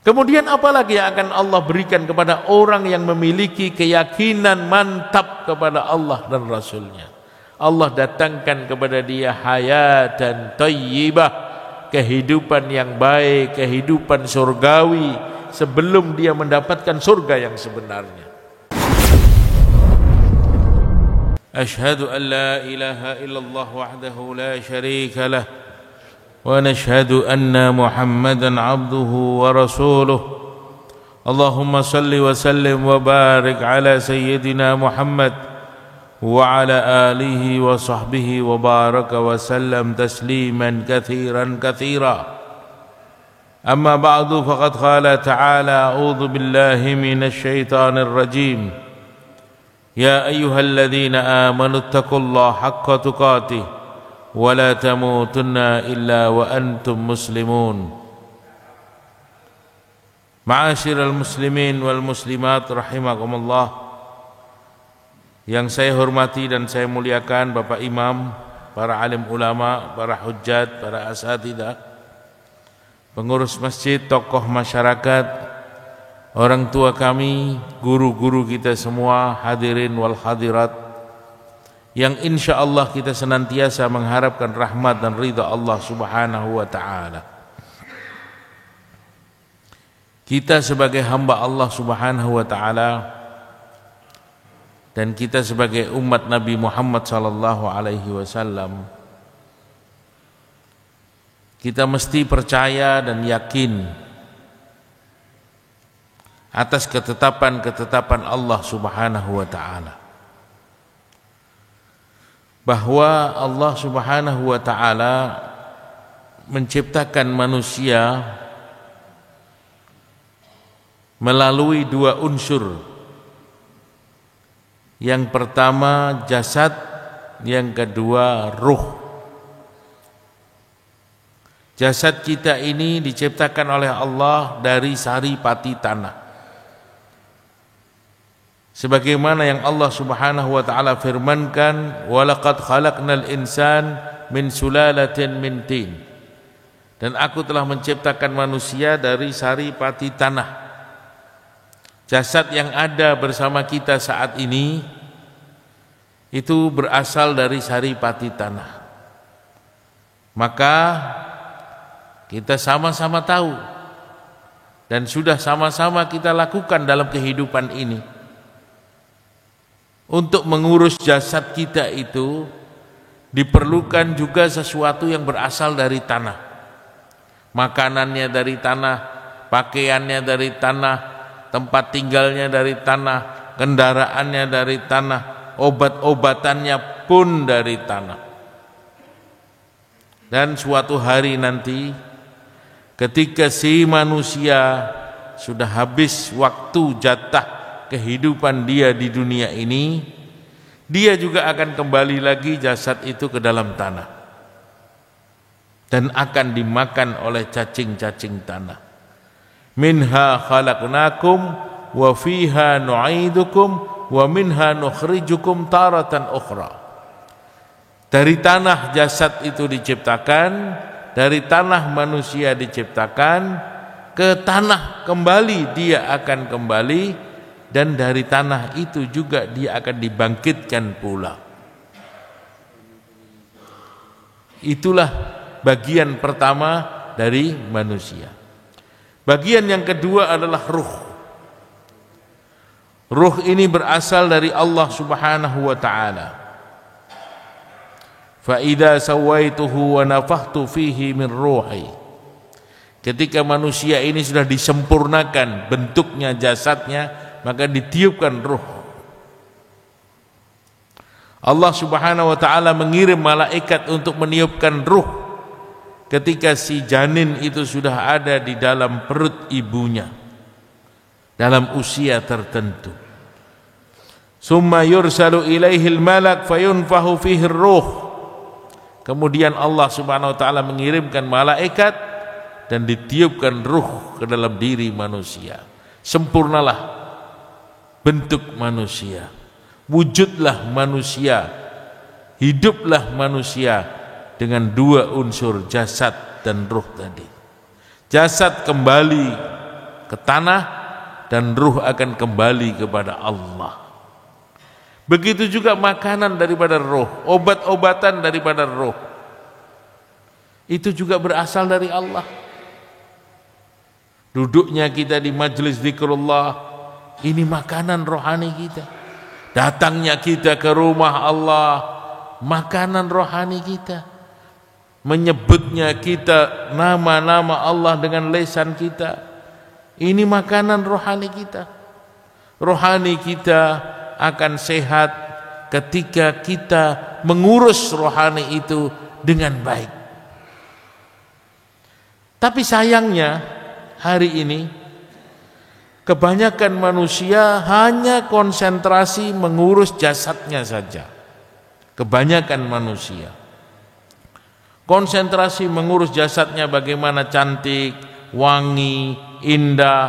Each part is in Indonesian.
Kemudian apalagi yang akan Allah berikan kepada orang yang memiliki keyakinan mantap kepada Allah dan Rasulnya? Allah datangkan kepada dia hayatan thayyibah, kehidupan yang baik, kehidupan surgawi sebelum dia mendapatkan surga yang sebenarnya. Asyhadu an la ilaha illallah wahdahu la syarika lah ونشهد أن محمدا عبده ورسوله اللهم صل وسلم وبارك على سيدنا محمد وعلى آله وصحبه وبارك وسلم تسليما كثيرا كثيرا أما بعد فقد قال تعالى أعوذ بالله من الشيطان الرجيم يا أيها الذين آمنوا اتقوا الله حق تقاته ولا تموتن إلا وأنتم مسلمون معاشر المسلمين والmuslimat rahimakumullah. Yang saya hormati dan saya muliakan Bapak Imam, para alim ulama, para hujjat, para asatidzah, pengurus masjid, tokoh masyarakat, orang tua kami, guru-guru kita semua, hadirin wal hadirat, yang insya Allah kita senantiasa mengharapkan rahmat dan ridha Allah subhanahu wa ta'ala. Kita sebagai hamba Allah subhanahu wa ta'ala dan kita sebagai umat Nabi Muhammad sallallahu alaihi wasallam, kita mesti percaya dan yakin atas ketetapan-ketetapan Allah subhanahu wa ta'ala, bahwa Allah subhanahu wa ta'ala menciptakan manusia melalui dua unsur. Yang pertama jasad, yang kedua ruh. Jasad kita ini diciptakan oleh Allah dari saripati tanah, sebagaimana yang Allah subhanahu wa ta'ala firmankan, وَلَقَدْ خَلَقْنَا الْإِنسَانَ مِنْ سُلَالَةٍ مِنْ تِينٍ, dan aku telah menciptakan manusia dari saripati tanah. Jasad yang ada bersama kita saat ini itu berasal dari saripati tanah. Maka kita sama-sama tahu dan sudah sama-sama kita lakukan dalam kehidupan ini. Untuk mengurus jasad kita itu diperlukan juga sesuatu yang berasal dari tanah. Makanannya dari tanah, pakaiannya dari tanah, tempat tinggalnya dari tanah, kendaraannya dari tanah, obat-obatannya pun dari tanah. Dan suatu hari nanti ketika si manusia sudah habis waktu jatah kehidupan dia di dunia ini, dia juga akan kembali lagi jasad itu ke dalam tanah dan akan dimakan oleh cacing-cacing tanah. Minha khalaqnakum wa fiha nu'idukum wa minha nukhrijukum taratan ukhra. Dari tanah jasad itu diciptakan, dari tanah manusia diciptakan, ke tanah kembali dia akan kembali, dan dari tanah itu juga dia akan dibangkitkan pula. Itulah bagian pertama dari manusia. Bagian yang kedua adalah ruh. Ruh ini berasal dari Allah subhanahu wa ta'ala. Fa idza sawaituhu wa nafakhtu fihi min ruhi. Ketika manusia ini sudah disempurnakan bentuknya, jasadnya, maka ditiupkan ruh. Allah subhanahu wa ta'ala mengirim malaikat untuk meniupkan ruh ketika si janin itu sudah ada di dalam perut ibunya dalam usia tertentu. Summa yursalu ilaihil malak fayunfahu fihi ruh. Kemudian Allah subhanahu wa ta'ala mengirimkan malaikat dan ditiupkan ruh ke dalam diri manusia. Sempurnalah bentuk manusia, wujudlah manusia, hiduplah manusia dengan dua unsur jasad dan ruh tadi. Jasad kembali ke tanah dan ruh akan kembali kepada Allah. Begitu juga makanan daripada roh, obat-obatan daripada roh, itu juga berasal dari Allah. Duduknya kita di majelis zikrullah, ini makanan rohani kita. Datangnya kita ke rumah Allah, makanan rohani kita. Menyebutnya kita nama-nama Allah dengan lisan kita, ini makanan rohani kita. Rohani kita akan sehat ketika kita mengurus rohani itu dengan baik. Tapi sayangnya hari ini kebanyakan manusia hanya konsentrasi mengurus jasadnya saja. Kebanyakan manusia konsentrasi mengurus jasadnya, bagaimana cantik, wangi, indah,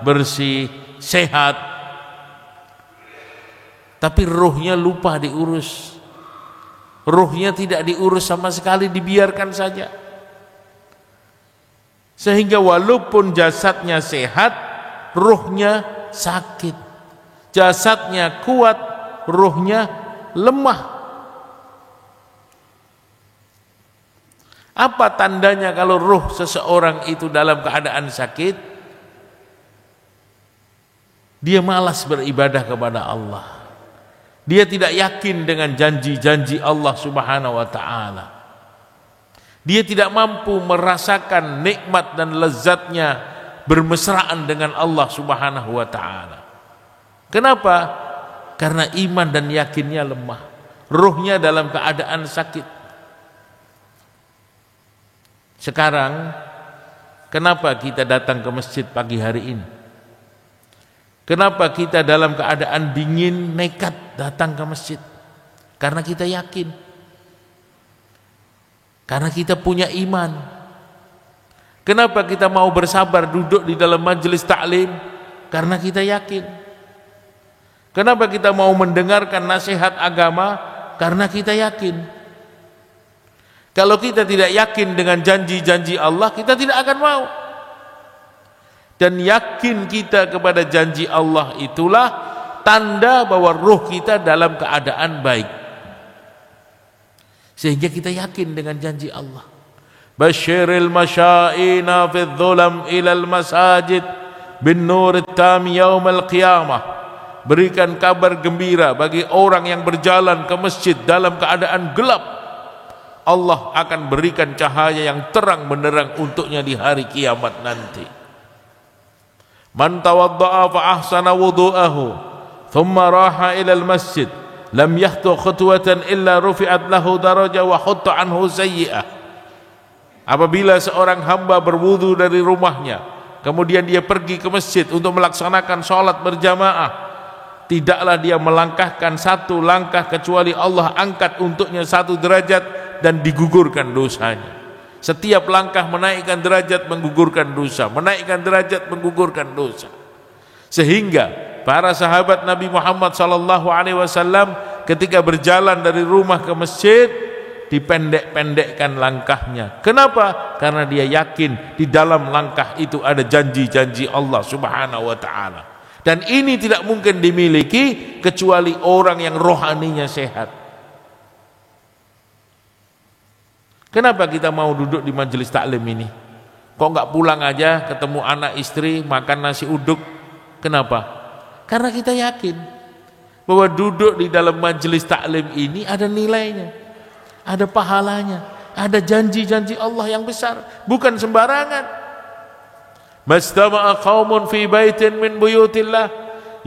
bersih, sehat. Tapi ruhnya lupa diurus. Ruhnya tidak diurus sama sekali, dibiarkan saja. Sehingga walaupun jasadnya sehat, ruhnya sakit. Jasadnya kuat, ruhnya lemah. Apa tandanya kalau ruh seseorang itu dalam keadaan sakit? Dia malas beribadah kepada Allah. Dia tidak yakin dengan janji-janji Allah Subhanahu wa ta'ala. Dia tidak mampu merasakan nikmat dan lezatnya bermesraan dengan Allah Subhanahu wa ta'ala. Kenapa? Karena iman dan yakinnya lemah. Ruhnya dalam keadaan sakit. Sekarang, kenapa kita datang ke masjid pagi hari ini? Kenapa kita dalam keadaan dingin nekat datang ke masjid? Karena kita yakin. Karena kita punya iman. Kenapa kita mau bersabar duduk di dalam majelis taklim? Karena kita yakin. Kenapa kita mau mendengarkan nasihat agama? Karena kita yakin. Kalau kita tidak yakin dengan janji-janji Allah, kita tidak akan mau. Dan yakin kita kepada janji Allah itulah tanda bahwa ruh kita dalam keadaan baik. Sehingga kita yakin dengan janji Allah. Basyiril masyaina fi dhulam ilal masajid bin nurit tam yaumal qiyamah. Berikan kabar gembira bagi orang yang berjalan ke masjid dalam keadaan gelap. Allah akan berikan cahaya yang terang benderang untuknya di hari kiamat nanti. Man tawadda'a fa ahsana wudu'ahu thumma raha ila al-masjid lam yahtu khutwatan illa rufi'at lahu darajah wa hutta anhu sayyi'ah. Apabila seorang hamba berwudu dari rumahnya, kemudian dia pergi ke masjid untuk melaksanakan sholat berjamaah, tidaklah dia melangkahkan satu langkah kecuali Allah angkat untuknya satu derajat dan digugurkan dosanya. Setiap langkah menaikkan derajat, menggugurkan dosa, menaikkan derajat, menggugurkan dosa. Sehingga para sahabat Nabi Muhammad SAW ketika berjalan dari rumah ke masjid, dipendek-pendekkan langkahnya. Kenapa? Karena dia yakin di dalam langkah itu ada janji-janji Allah Subhanahu wa ta'ala. Dan ini tidak mungkin dimiliki kecuali orang yang rohaninya sehat. Kenapa kita mau duduk di majelis taklim ini? Kok nggak pulang aja ketemu anak istri makan nasi uduk? Kenapa? Karena kita yakin bahwa duduk di dalam majelis taklim ini ada nilainya, ada pahalanya, ada janji-janji Allah yang besar, bukan sembarangan. Mastama'a qaumun fi baitin min buyutillah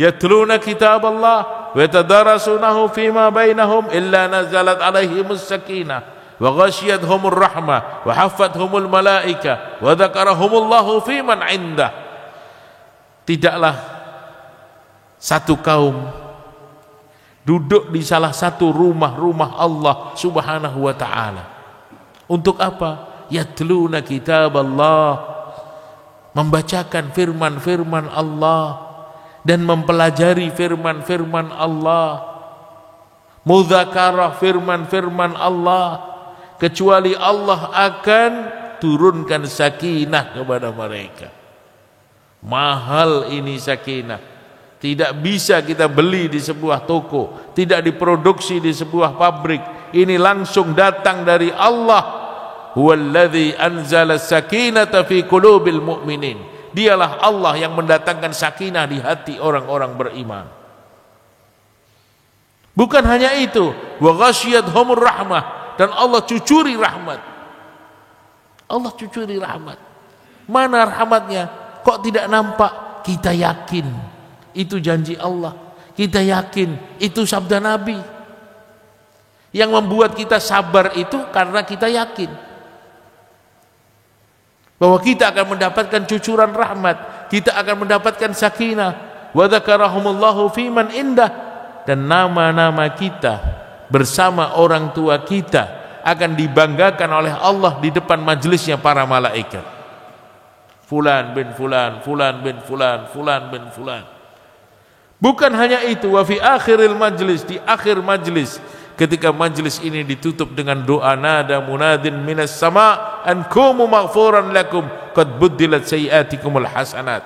yatluna kitaballah wa yatadarasunahu fima bainahum illa nazalat alaihimus sakinah wa ghasyiyatuhumur rahmah wa haffathumul malaika wa dzakarahumullahu fiman indah. Tidaklah satu kaum duduk di salah satu rumah-rumah Allah Subhanahu wa ta'ala. Untuk apa? Yatluna kitaballah, membacakan firman-firman Allah dan mempelajari firman-firman Allah, mudzakarah firman-firman Allah, kecuali Allah akan turunkan sakinah kepada mereka. Mahal ini sakinah. Tidak bisa kita beli di sebuah toko, tidak diproduksi di sebuah pabrik. Ini langsung datang dari Allah. Huwallazi anzala sakinata fi qulubil mu'minin. Dialah Allah yang mendatangkan sakinah di hati orang-orang beriman. Bukan hanya itu, wa ghasyiyatuhumur rahmah, dan Allah cucuri rahmat. Allah cucuri rahmat. Mana rahmatnya? Kok tidak nampak? Kita yakin itu janji Allah. Kita yakin itu sabda Nabi. Yang membuat kita sabar itu karena kita yakin bahwa kita akan mendapatkan cucuran rahmat, kita akan mendapatkan sakinah. Wa dzakarahumullahu fiman indah, dan nama-nama kita bersama orang tua kita akan dibanggakan oleh Allah di depan majelisnya para malaikat. Fulan bin fulan, fulan bin fulan, fulan bin fulan. Bukan hanya itu, wa fi akhiril majlis, di akhir majlis, ketika majlis ini ditutup dengan doa, nada munadin minas sama an kumu maghfuran lakum qad buddilat sayiatikumul hasanat.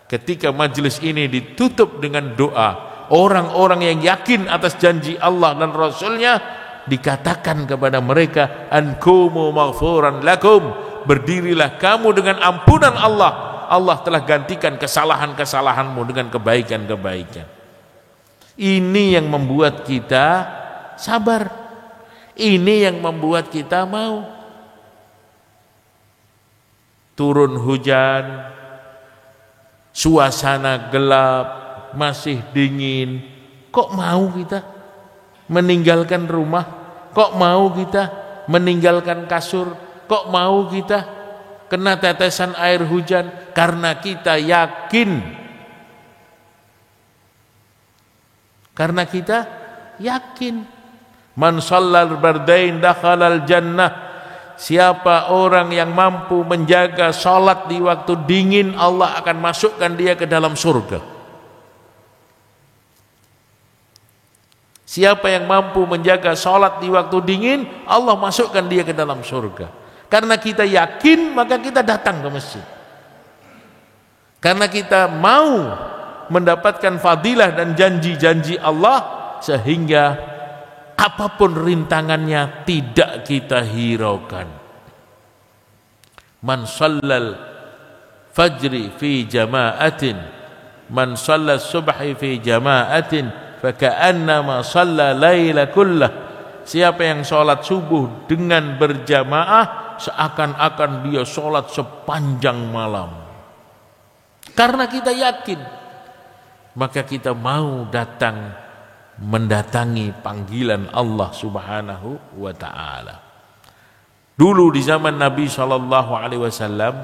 Ketika majlis ini ditutup dengan doa, orang-orang yang yakin atas janji Allah dan Rasulnya, dikatakan kepada mereka, an kumu maghfuran lakum, berdirilah kamu dengan ampunan Allah. Allah telah gantikan kesalahan-kesalahanmu dengan kebaikan-kebaikan. Ini yang membuat kita sabar. Ini yang membuat kita mau. Turun hujan, suasana gelap, masih dingin, kok mau kita meninggalkan rumah? Kok mau kita meninggalkan kasur? Kok mau kita kena tetesan air hujan? Karena kita yakin. Karena kita yakin. Man shallal bardain dakhalal jannah. Siapa orang yang mampu menjaga salat di waktu dingin, Allah akan masukkan dia ke dalam surga. Siapa yang mampu menjaga salat di waktu dingin, Allah masukkan dia ke dalam surga. Karena kita yakin, maka kita datang ke masjid. Karena kita mau mendapatkan fadilah dan janji-janji Allah, sehingga apapun rintangannya tidak kita hiraukan. Man shallal fajri fi jama'atin, man shallal subhi fi jama'atin, faka'annama shalla laila kullah. Siapa yang sholat subuh dengan berjamaah, seakan-akan dia sholat sepanjang malam. Karena kita yakin, maka kita mau datang mendatangi panggilan Allah Subhanahu wa ta'ala. Dulu di zaman Nabi SAW,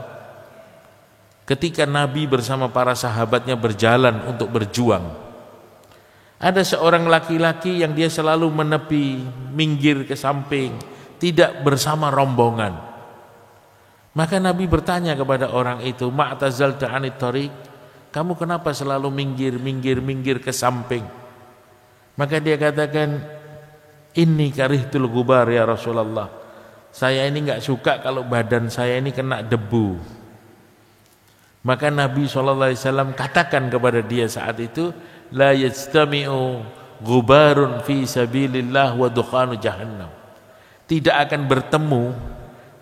ketika Nabi bersama para sahabatnya berjalan untuk berjuang, ada seorang laki-laki yang dia selalu menepi, minggir ke samping, tidak bersama rombongan. Maka Nabi bertanya kepada orang itu, ma'tazalta 'anit thariq, kamu kenapa selalu minggir ke samping? Maka dia katakan, inni karihtul gubar ya Rasulullah. Saya ini enggak suka kalau badan saya ini kena debu. Maka Nabi SAW katakan kepada dia saat itu, la yajtami'u gubarun fi sabilillah wa dukhanu jahannam. Tidak akan bertemu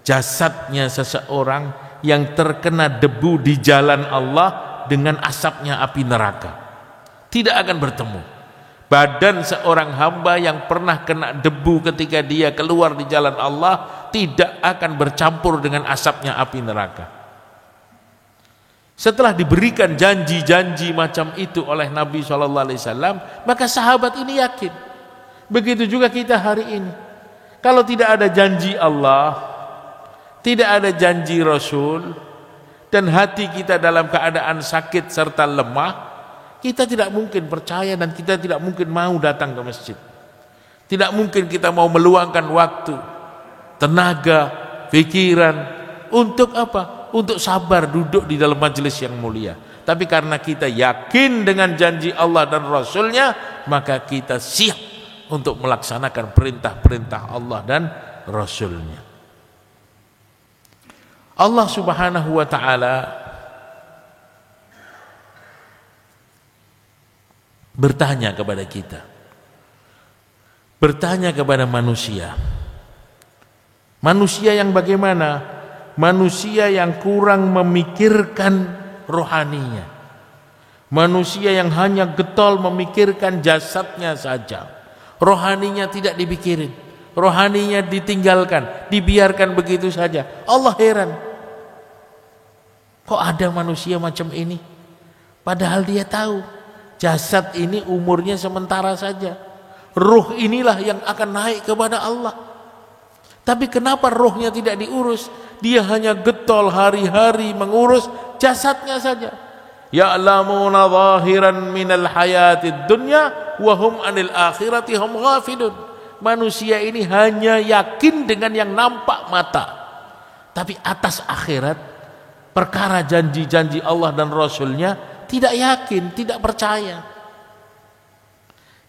jasadnya seseorang yang terkena debu di jalan Allah dengan asapnya api neraka. Tidak akan bertemu. Badan seorang hamba yang pernah kena debu ketika dia keluar di jalan Allah tidak akan bercampur dengan asapnya api neraka. Setelah diberikan janji-janji macam itu oleh Nabi SAW, maka sahabat ini yakin. Begitu juga kita hari ini. Kalau tidak ada janji Allah, tidak ada janji Rasul, dan hati kita dalam keadaan sakit serta lemah, kita tidak mungkin percaya dan kita tidak mungkin mau datang ke masjid. Tidak mungkin kita mau meluangkan waktu, tenaga, pikiran untuk apa? Untuk sabar duduk di dalam majelis yang mulia. Tapi karena kita yakin dengan janji Allah dan Rasulnya, maka kita siap untuk melaksanakan perintah-perintah Allah dan Rasulnya. Allah Subhanahu wa ta'ala bertanya kepada kita, bertanya kepada manusia. Manusia yang bagaimana? Manusia yang kurang memikirkan rohaninya. Manusia yang hanya getol memikirkan jasadnya saja. Rohaninya tidak dipikirin. Rohaninya ditinggalkan, dibiarkan begitu saja. Allah heran. Kok ada manusia macam ini? Padahal dia tahu jasad ini umurnya sementara saja. Ruh inilah yang akan naik kepada Allah. Tapi kenapa ruhnya tidak diurus? Dia hanya getol hari-hari mengurus jasadnya saja. Ya'lamuna zahiran minal hayatid dunya wa hum anil akhirati hum ghafilun. Manusia ini hanya yakin dengan yang nampak mata, tapi atas akhirat, perkara janji-janji Allah dan Rasulnya tidak yakin, tidak percaya.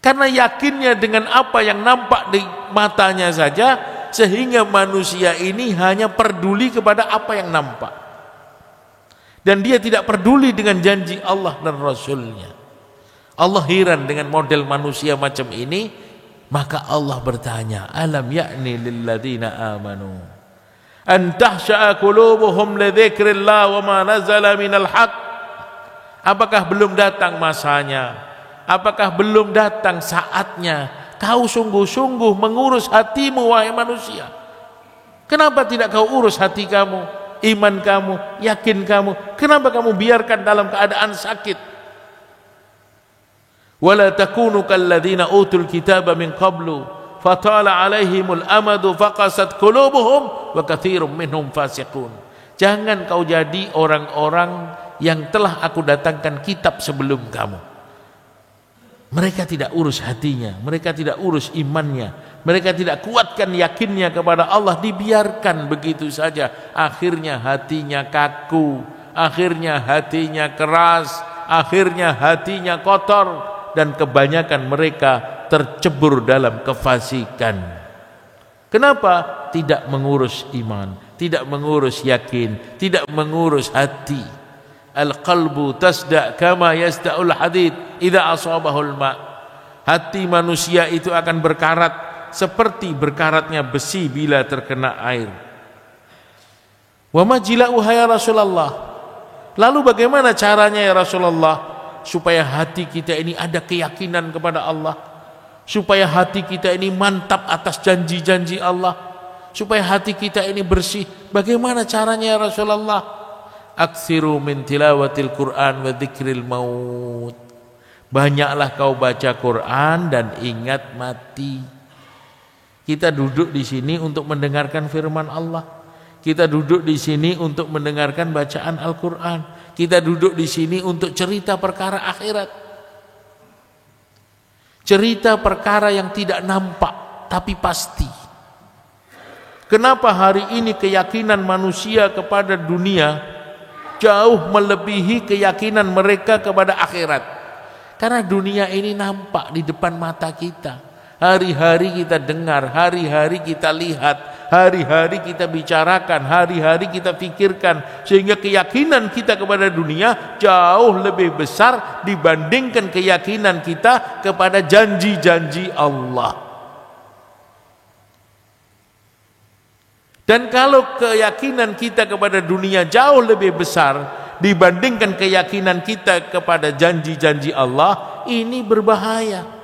Karena yakinnya dengan apa yang nampak di matanya saja, sehingga manusia ini hanya peduli kepada apa yang nampak, dan dia tidak peduli dengan janji Allah dan Rasulnya. Allah heran dengan model manusia macam ini. Maka Allah bertanya, alam ya'ni lilladzina amanu an tahsha'a qulubuhum li dzikrillah wa ma nazala minal haqq. Apakah belum datang masanya? Apakah belum datang saatnya kau sungguh-sungguh mengurus hatimu, wahai manusia? Kenapa tidak kau urus hati kamu, iman kamu, yakin kamu? Kenapa kamu biarkan dalam keadaan sakit? Wala takunu kalladzina utul kitaba min qablu fatala alaihimul amadu faqasat qulubuhum wa katsirum minhum fasiqun. Jangan kau jadi orang-orang yang telah aku datangkan kitab sebelum kamu. Mereka tidak urus hatinya, mereka tidak urus imannya, mereka tidak kuatkan yakinnya kepada Allah, dibiarkan begitu saja. Akhirnya hatinya kaku, akhirnya hatinya keras, akhirnya hatinya kotor, dan kebanyakan mereka tercebur dalam kefasikan. Kenapa? Tidak mengurus iman, tidak mengurus yakin, tidak mengurus hati. Al-qalbu tasda' kama yasda'ul hadid idza asabahul ma'. Hati manusia itu akan berkarat seperti berkaratnya besi bila terkena air. Wa majla'u ya Rasulullah. Lalu bagaimana caranya ya Rasulullah supaya hati kita ini ada keyakinan kepada Allah, supaya hati kita ini mantap atas janji-janji Allah, supaya hati kita ini bersih? Bagaimana caranya ya Rasulullah? Aksiru min tilawatil Quran wa dzikril maut. Banyaklah kau baca Quran dan ingat mati. Kita duduk di sini untuk mendengarkan firman Allah. Kita duduk di sini untuk mendengarkan bacaan Al-Quran. Kita duduk di sini untuk cerita perkara akhirat. Cerita perkara yang tidak nampak tapi pasti. Kenapa hari ini keyakinan manusia kepada dunia jauh melebihi keyakinan mereka kepada akhirat? Karena dunia ini nampak di depan mata kita. Hari-hari kita dengar, hari-hari kita lihat, hari-hari kita bicarakan, hari-hari kita pikirkan, sehingga keyakinan kita kepada dunia jauh lebih besar dibandingkan keyakinan kita kepada janji-janji Allah. Dan kalau keyakinan kita kepada dunia jauh lebih besar dibandingkan keyakinan kita kepada janji-janji Allah, ini berbahaya.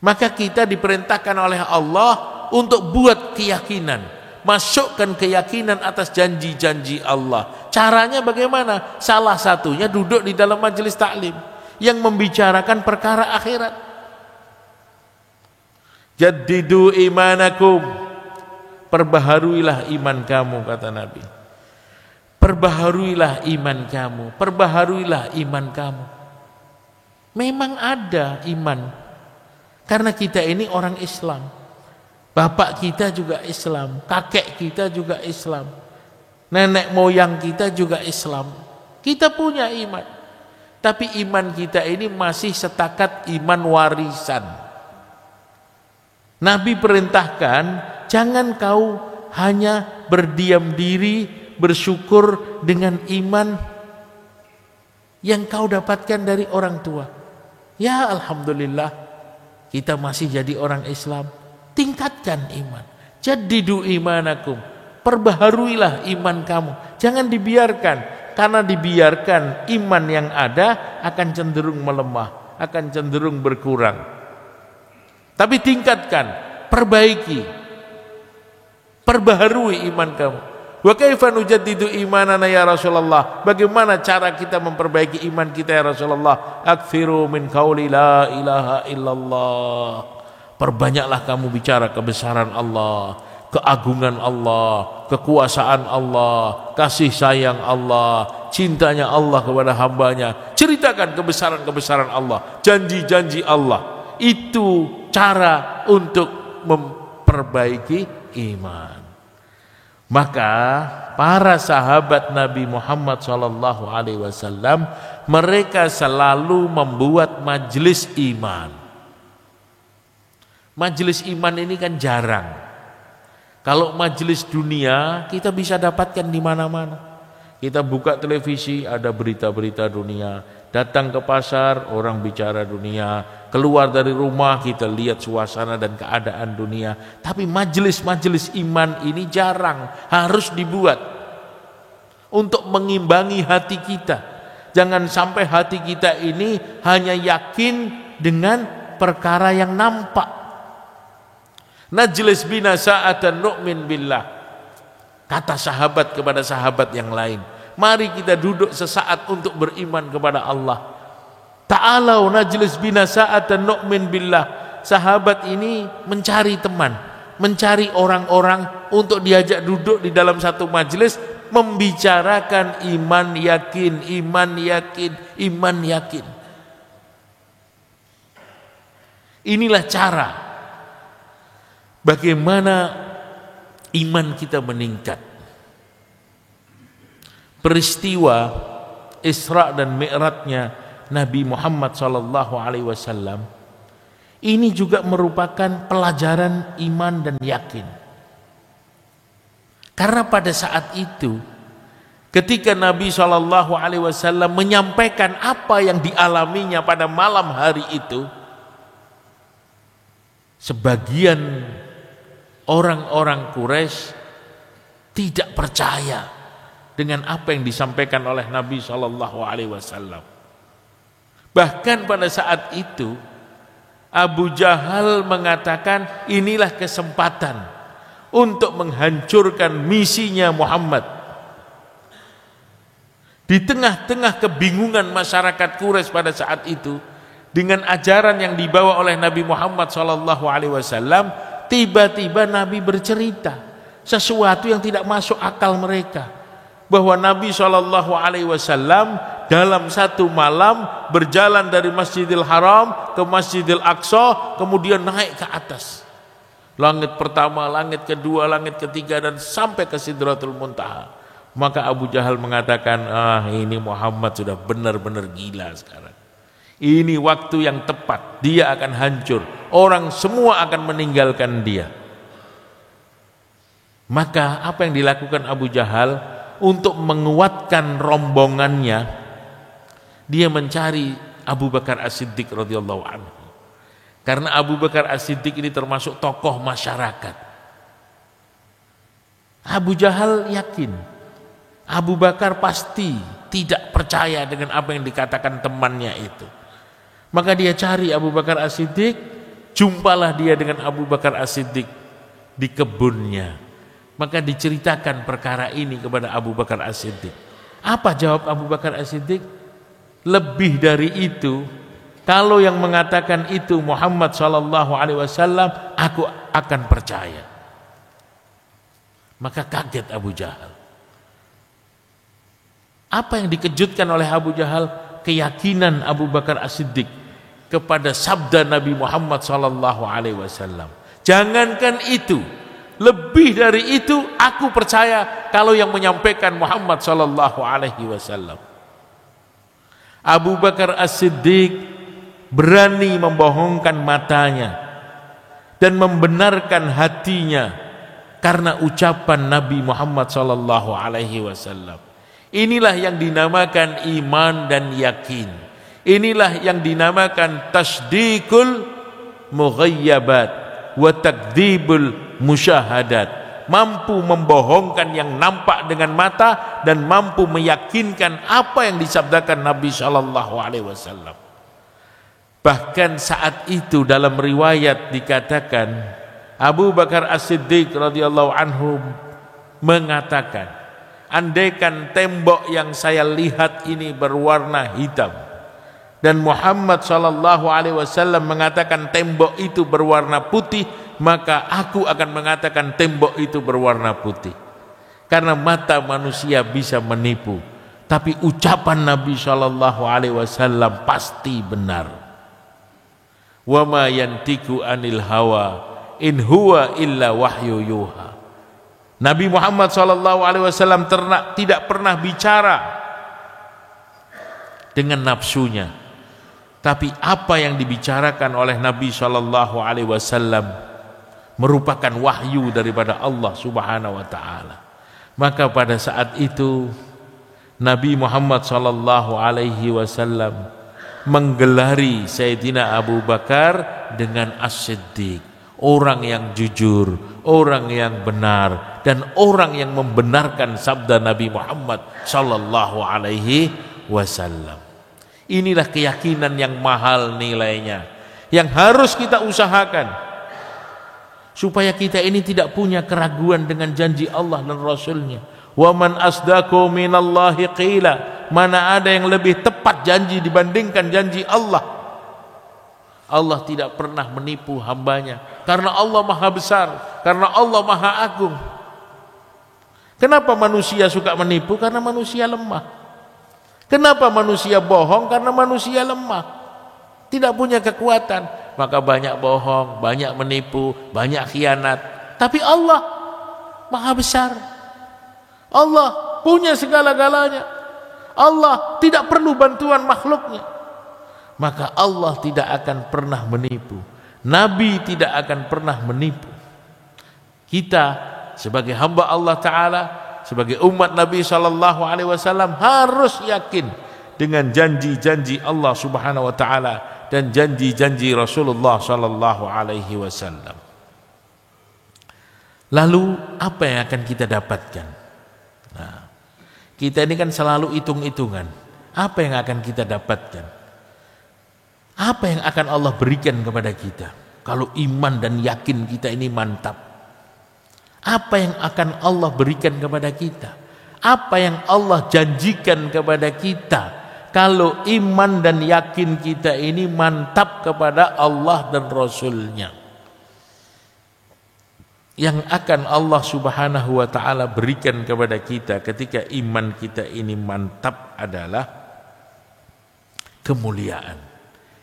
Maka kita diperintahkan oleh Allah untuk buat keyakinan, masukkan keyakinan atas janji-janji Allah. Caranya bagaimana? Salah satunya duduk di dalam majelis taklim yang membicarakan perkara akhirat. Jaddidu imanakum, perbaharuilah iman kamu, kata Nabi. Perbaharuilah iman kamu, perbaharuilah iman kamu. Memang ada iman. Karena kita ini orang Islam. Bapak kita juga Islam, kakek kita juga Islam, nenek moyang kita juga Islam. Kita punya iman. Tapi iman kita ini masih setakat iman warisan. Nabi perintahkan, jangan kau hanya berdiam diri, bersyukur dengan iman yang kau dapatkan dari orang tua. Ya alhamdulillah, kita masih jadi orang Islam. Tingkatkan iman. Jaddidu imanakum. Perbaharuilah iman kamu. Jangan dibiarkan. Karena dibiarkan, iman yang ada akan cenderung melemah, akan cenderung berkurang. Tapi tingkatkan, perbaiki, perbaharui iman kamu. Wa kaifa nujaddidu imanana ya Rasulullah? Bagaimana cara kita memperbaiki iman kita ya Rasulullah? Aktsiru min qauli la ilaha illallah. Perbanyaklah kamu bicara kebesaran Allah, keagungan Allah, kekuasaan Allah, kasih sayang Allah, cintanya Allah kepada hambanya. Ceritakan kebesaran-kebesaran Allah, janji-janji Allah. Itu cara untuk memperbaiki iman. Maka para sahabat Nabi Muhammad SAW, mereka selalu membuat majelis iman. Majelis iman ini kan jarang. Kalau majelis dunia kita bisa dapatkan di mana-mana. Kita buka televisi ada berita-berita dunia, datang ke pasar orang bicara dunia, keluar dari rumah kita lihat suasana dan keadaan dunia. Tapi majelis-majelis iman ini jarang, harus dibuat untuk mengimbangi hati kita. Jangan sampai hati kita ini hanya yakin dengan perkara yang nampak. Najlis bina sa'atan nu'min billah. Kata sahabat kepada sahabat yang lain, mari kita duduk sesaat untuk beriman kepada Allah. Ta'alau najlis bina sa'atan nu'min billah. Sahabat ini mencari teman, mencari orang-orang untuk diajak duduk di dalam satu majelis, membicarakan iman yakin, iman yakin, iman yakin. Inilah cara bagaimana iman kita meningkat. Peristiwa Isra dan Mi'rajnya Nabi Muhammad SAW ini juga merupakan pelajaran iman dan yakin. Karena pada saat itu ketika Nabi SAW menyampaikan apa yang dialaminya pada malam hari itu, sebagian orang-orang Quraisy tidak percaya dengan apa yang disampaikan oleh Nabi SAW. Bahkan pada saat itu Abu Jahal mengatakan inilah kesempatan untuk menghancurkan misinya Muhammad. Di tengah-tengah kebingungan masyarakat Quraisy pada saat itu, dengan ajaran yang dibawa oleh Nabi Muhammad SAW, tiba-tiba Nabi bercerita sesuatu yang tidak masuk akal mereka, bahwa Nabi SAW dalam satu malam berjalan dari Masjidil Haram ke Masjidil Aqsa, kemudian naik ke atas langit pertama, langit kedua, langit ketiga, dan sampai ke Sidratul Muntaha. Maka Abu Jahal mengatakan, ini Muhammad sudah benar-benar gila sekarang. Ini waktu yang tepat, dia akan hancur, orang semua akan meninggalkan dia. Maka apa yang dilakukan Abu Jahal untuk menguatkan rombongannya, dia mencari Abu Bakar As-Siddiq radhiyallahu anhu. Karena Abu Bakar As-Siddiq ini termasuk tokoh masyarakat. Abu Jahal yakin Abu Bakar pasti tidak percaya dengan apa yang dikatakan temannya itu. Maka dia cari Abu Bakar As-Siddiq, jumpalah dia dengan Abu Bakar As-Siddiq di kebunnya. Maka diceritakan perkara ini kepada Abu Bakar As-Siddiq. Apa jawab Abu Bakar As-Siddiq? Lebih dari itu, kalau yang mengatakan itu Muhammad SAW, aku akan percaya. Maka kaget Abu Jahal. Apa yang dikejutkan oleh Abu Jahal? Keyakinan Abu Bakar As-Siddiq kepada sabda Nabi Muhammad SAW. Jangankan itu, lebih dari itu, aku percaya kalau yang menyampaikan Muhammad SAW. Abu Bakar As-Siddiq berani membohongkan matanya dan membenarkan hatinya karena ucapan Nabi Muhammad SAW. Inilah yang dinamakan iman dan yakin. Inilah yang dinamakan tasdiqul mughayyabat wa takdzibul musyahadat. Mampu membohongkan yang nampak dengan mata dan mampu meyakinkan apa yang disabdakan Nabi sallallahu alaihi wasallam. Bahkan saat itu dalam riwayat dikatakan Abu Bakar As-Siddiq radhiyallahu anhu mengatakan, andaikan tembok yang saya lihat ini berwarna hitam dan Muhammad sallallahu alaihi wasallam mengatakan tembok itu berwarna putih, maka aku akan mengatakan tembok itu berwarna putih. Karena mata manusia bisa menipu, tapi ucapan Nabi sallallahu alaihi wasallam pasti benar. Wa ma yantiku anil hawa in huwa illa wahyu yuha. Nabi Muhammad sallallahu alaihi wasallam tidak pernah bicara dengan nafsunya, tapi apa yang dibicarakan oleh Nabi sallallahu alaihi wasallam merupakan wahyu daripada Allah Subhanahu wa taala. Maka pada saat itu Nabi Muhammad sallallahu alaihi wasallam menggelari Sayyidina Abu Bakar dengan As-Siddiq, orang yang jujur, orang yang benar, dan orang yang membenarkan sabda Nabi Muhammad sallallahu alaihi wasallam. Inilah keyakinan yang mahal nilainya, yang harus kita usahakan supaya kita ini tidak punya keraguan dengan janji Allah dan Rasulnya. Wa man asdaqu minallahi qila, mana ada yang lebih tepat janji dibandingkan janji Allah. Allah tidak pernah menipu hambanya, karena Allah maha besar, karena Allah maha agung. Kenapa manusia suka menipu? Karena manusia lemah. Kenapa manusia bohong? Karena manusia lemah, tidak punya kekuatan. Maka banyak bohong, banyak menipu, banyak khianat. Tapi Allah maha besar, Allah punya segala-galanya, Allah tidak perlu bantuan makhluknya. Maka Allah tidak akan pernah menipu, Nabi tidak akan pernah menipu. Kita sebagai hamba Allah Ta'ala, sebagai umat Nabi Sallallahu Alaihi Wasallam harus yakin dengan janji-janji Allah Subhanahu Wa Ta'ala dan janji-janji Rasulullah Sallallahu Alaihi Wasallam. Lalu apa yang akan kita dapatkan? Nah, kita ini kan selalu hitung-hitungan. Apa yang akan kita dapatkan? Apa yang akan Allah berikan kepada kita kalau iman dan yakin kita ini mantap? Apa yang akan Allah berikan kepada kita? Apa yang Allah janjikan kepada kita kalau iman dan yakin kita ini mantap kepada Allah dan Rasulnya? Yang akan Allah Subhanahu wa ta'ala berikan kepada kita ketika iman kita ini mantap adalah kemuliaan.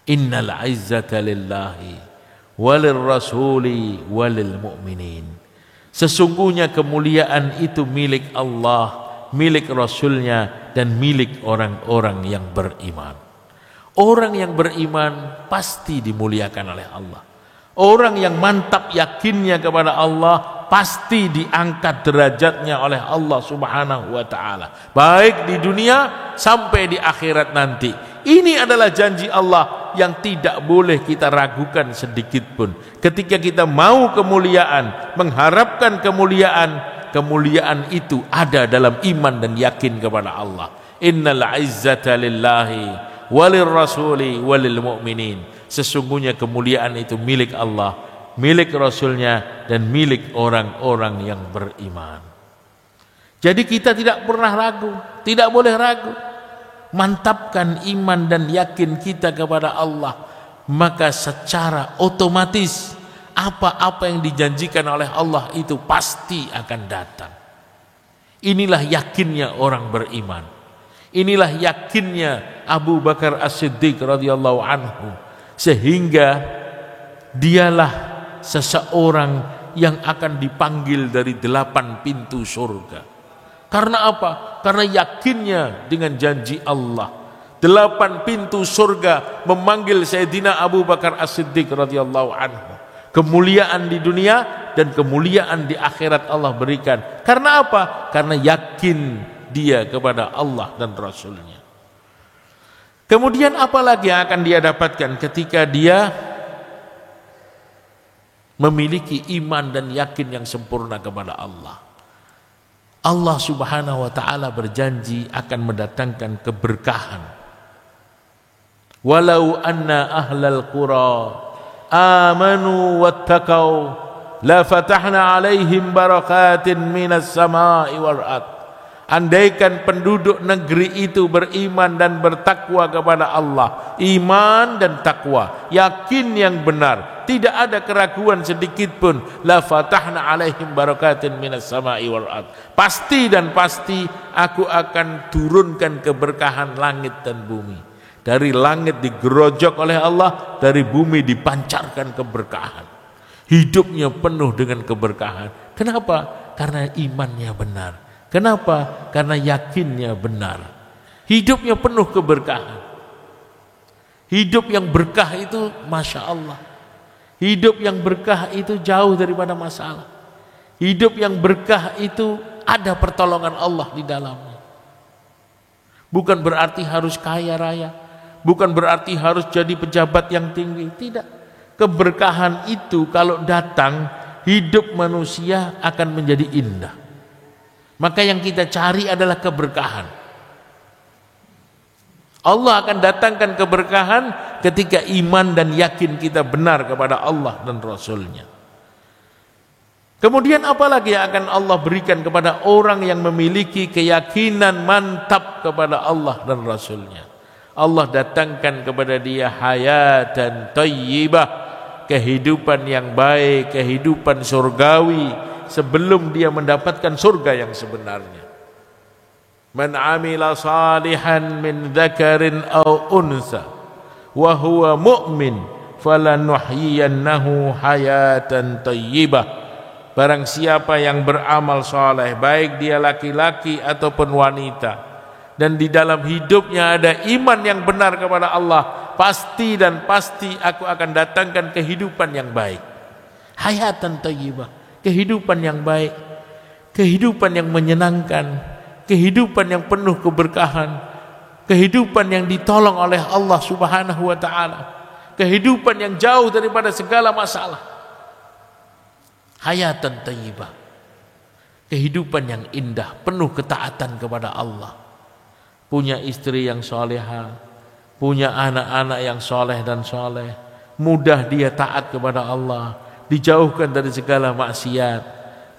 Innal izzata lillahi walil rasuli walil mu'minin. Sesungguhnya kemuliaan itu milik Allah, milik Rasulnya, dan milik orang-orang yang beriman. Orang yang beriman pasti dimuliakan oleh Allah. Orang yang mantap yakinnya kepada Allah pasti diangkat derajatnya oleh Allah Subhanahu wa ta'ala, baik di dunia sampai di akhirat nanti. Ini adalah janji Allah yang tidak boleh kita ragukan sedikit pun. Ketika kita mau kemuliaan, mengharapkan kemuliaan, kemuliaan itu ada dalam iman dan yakin kepada Allah. Innal izzata lillahi walir rasuli walil mu'minin. Sesungguhnya kemuliaan itu milik Allah, milik Rasulnya, dan milik orang-orang yang beriman. Jadi kita tidak pernah ragu, tidak boleh ragu. Mantapkan iman dan yakin kita kepada Allah, maka secara otomatis apa-apa yang dijanjikan oleh Allah itu pasti akan datang. Inilah yakinnya orang beriman. Inilah yakinnya Abu Bakar As-Siddiq radhiyallahu anhu, sehingga dialah seseorang yang akan dipanggil dari 8 pintu surga. Karena apa? Karena yakinnya dengan janji Allah. 8 pintu surga memanggil Sayyidina Abu Bakar As-Siddiq radhiyallahu anhu. Kemuliaan di dunia dan kemuliaan di akhirat Allah berikan. Karena apa? Karena yakin dia kepada Allah dan Rasulnya. Kemudian apa lagi yang akan dia dapatkan ketika dia memiliki iman dan yakin yang sempurna kepada Allah? Allah Subhanahu wa taala berjanji akan mendatangkan keberkahan. Walau anna ahlal qura amanu wattaqau la fatahna alaihim barakatin minas samai wal ardh. Andaikan penduduk negeri itu beriman dan bertakwa kepada Allah, iman dan takwa, yakin yang benar, tidak ada keraguan sedikit pun, la fatahna alaihim barakatin minas sama'i wal ardh. Pasti dan pasti aku akan turunkan keberkahan langit dan bumi. Dari langit digerojok oleh Allah, dari bumi dipancarkan keberkahan. Hidupnya penuh dengan keberkahan. Kenapa? Karena imannya benar. Kenapa? Karena yakinnya benar. Hidupnya penuh keberkahan. Hidup yang berkah itu Masya Allah. Hidup yang berkah itu jauh daripada masalah. Hidup yang berkah itu ada pertolongan Allah di dalamnya. Bukan berarti harus kaya raya, bukan berarti harus jadi pejabat yang tinggi. Tidak. Keberkahan itu kalau datang, hidup manusia akan menjadi indah. Maka yang kita cari adalah keberkahan. Allah akan datangkan keberkahan ketika iman dan yakin kita benar kepada Allah dan Rasulnya. Kemudian apalagi yang akan Allah berikan kepada orang yang memiliki keyakinan mantap kepada Allah dan Rasulnya? Allah datangkan kepada dia hayatan thayyibah, kehidupan yang baik, kehidupan surgawi, sebelum dia mendapatkan surga yang sebenarnya. Man amila salihan min dzakarin aw unsa wa huwa mu'min falanuhyiyannahu hayatan thayyibah. Barang siapa yang beramal saleh, baik dia laki-laki ataupun wanita, dan di dalam hidupnya ada iman yang benar kepada Allah, pasti dan pasti aku akan datangkan kehidupan yang baik. Hayatan thayyibah. Kehidupan yang baik, kehidupan yang menyenangkan, kehidupan yang penuh keberkahan, kehidupan yang ditolong oleh Allah Subhanahu wa taala, kehidupan yang jauh daripada segala masalah. Hayatan thayyibah. Kehidupan yang indah, penuh ketaatan kepada Allah. Punya istri yang soleha, punya anak-anak yang soleh dan soleh, mudah dia taat kepada Allah, dijauhkan dari segala maksiat,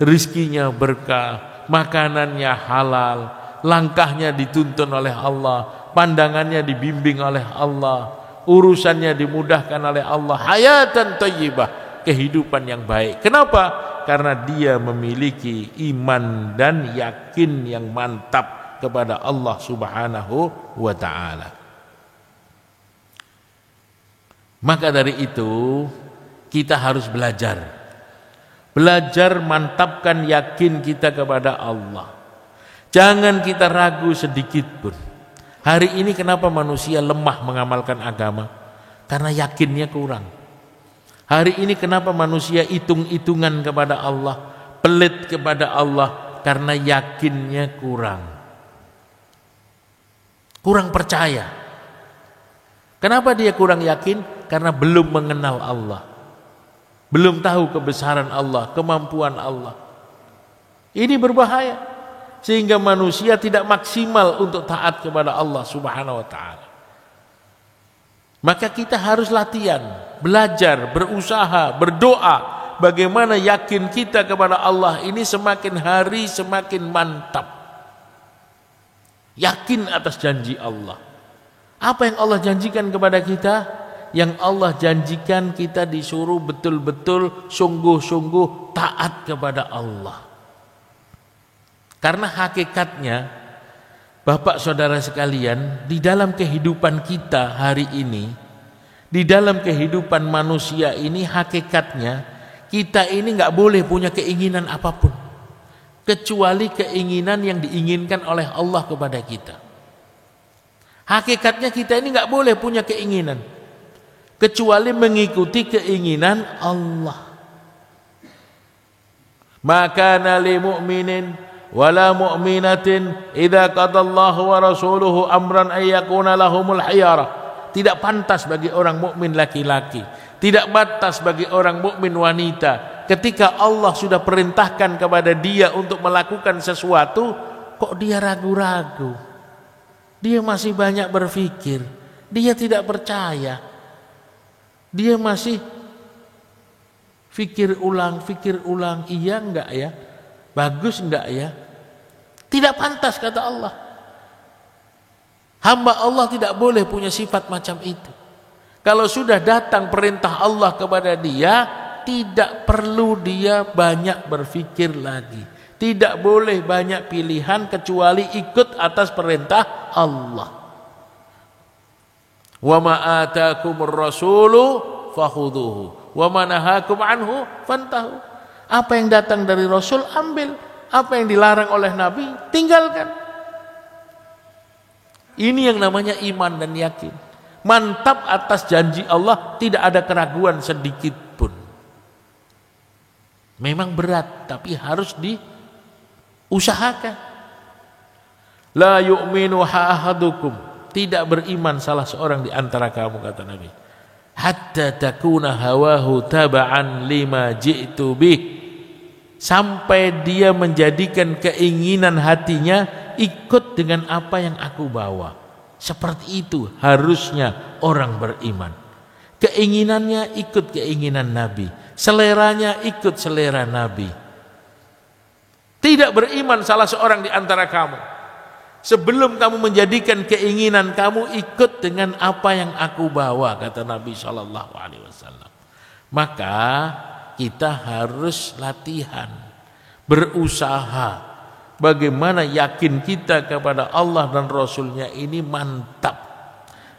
rizkinya berkah, makanannya halal, langkahnya dituntun oleh Allah, pandangannya dibimbing oleh Allah, urusannya dimudahkan oleh Allah. Hayatan thayyibah, kehidupan yang baik. Kenapa? Karena dia memiliki iman dan yakin yang mantap kepada Allah Subhanahu wa ta'ala. Maka dari itu kita harus belajar mantapkan yakin kita kepada Allah. Jangan kita ragu sedikit pun. Hari ini kenapa manusia lemah mengamalkan agama? Karena yakinnya kurang. Hari ini kenapa manusia hitung-hitungan kepada Allah, pelit kepada Allah? Karena yakinnya kurang percaya. Kenapa dia kurang yakin? Karena belum mengenal Allah, belum tahu kebesaran Allah, kemampuan Allah. Ini berbahaya, sehingga manusia tidak maksimal untuk taat kepada Allah Subhanahu wa ta'ala. Maka kita harus latihan, belajar, berusaha, berdoa, bagaimana yakin kita kepada Allah ini semakin hari semakin mantap. Yakin atas janji Allah. Apa yang Allah janjikan kepada kita? Yang Allah janjikan kita disuruh betul-betul sungguh-sungguh taat kepada Allah. Karena hakikatnya Bapak saudara sekalian, di dalam kehidupan kita hari ini, di dalam kehidupan manusia ini, hakikatnya kita ini nggak boleh punya keinginan apapun kecuali keinginan yang diinginkan oleh Allah kepada kita. Hakikatnya kita ini nggak boleh punya keinginan kecuali mengikuti keinginan Allah. Maka nali mu'minin wala mu'minatin idza qadallahu wa rasuluhu amran ay yakuna lahumul khiyarah. Tidak pantas bagi orang mukmin laki-laki, tidak pantas bagi orang mukmin wanita ketika Allah sudah perintahkan kepada dia untuk melakukan sesuatu, kok dia ragu-ragu, dia masih banyak berpikir, dia tidak percaya, dia masih fikir ulang, iya enggak ya, bagus enggak ya. Tidak pantas, kata Allah. Hamba Allah tidak boleh punya sifat macam itu. Kalau sudah datang perintah Allah kepada dia, tidak perlu dia banyak berpikir lagi. Tidak boleh banyak pilihan kecuali ikut atas perintah Allah. Wa ma atakumur rasulu fakhudhuhu wa ma nahakum anhu fantahu. Apa yang datang dari Rasul ambil, apa yang dilarang oleh Nabi tinggalkan. Ini yang namanya iman dan yakin. Mantap atas janji Allah, tidak ada keraguan sedikit pun. Memang berat, tapi harus diusahakan. La yu'minu ahadukum, tidak beriman salah seorang di antara kamu, kata Nabi, hatta takuna hawahu taba'an lima ji'tu bih, sampai dia menjadikan keinginan hatinya ikut dengan apa yang aku bawa. Seperti itu harusnya orang beriman. Keinginannya ikut keinginan Nabi, seleranya ikut selera Nabi. Tidak beriman salah seorang di antara kamu sebelum kamu menjadikan keinginan kamu ikut dengan apa yang aku bawa, kata Nabi SAW. Maka kita harus latihan, berusaha. Bagaimana yakin kita kepada Allah dan Rasulnya ini mantap.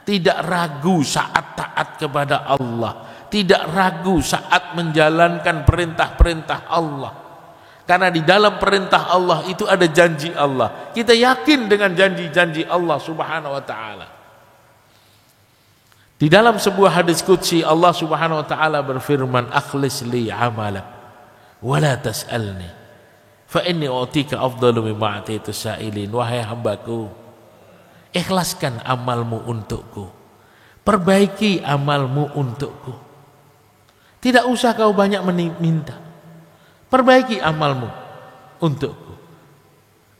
Tidak ragu saat taat kepada Allah, tidak ragu saat menjalankan perintah-perintah Allah. Karena di dalam perintah Allah itu ada janji Allah. Kita yakin dengan janji-janji Allah Subhanahu wa taala. Di dalam sebuah hadis qudsi Allah Subhanahu wa taala berfirman, "Akhlis li 'amalak wa la tas'alni fa inni u'tika afdalu mimma ataitu sa'ilin." Wahai hambaku, ikhlaskan amalmu untukku, perbaiki amalmu untukku. Tidak usah kau banyak minta, perbaiki amalmu untukku.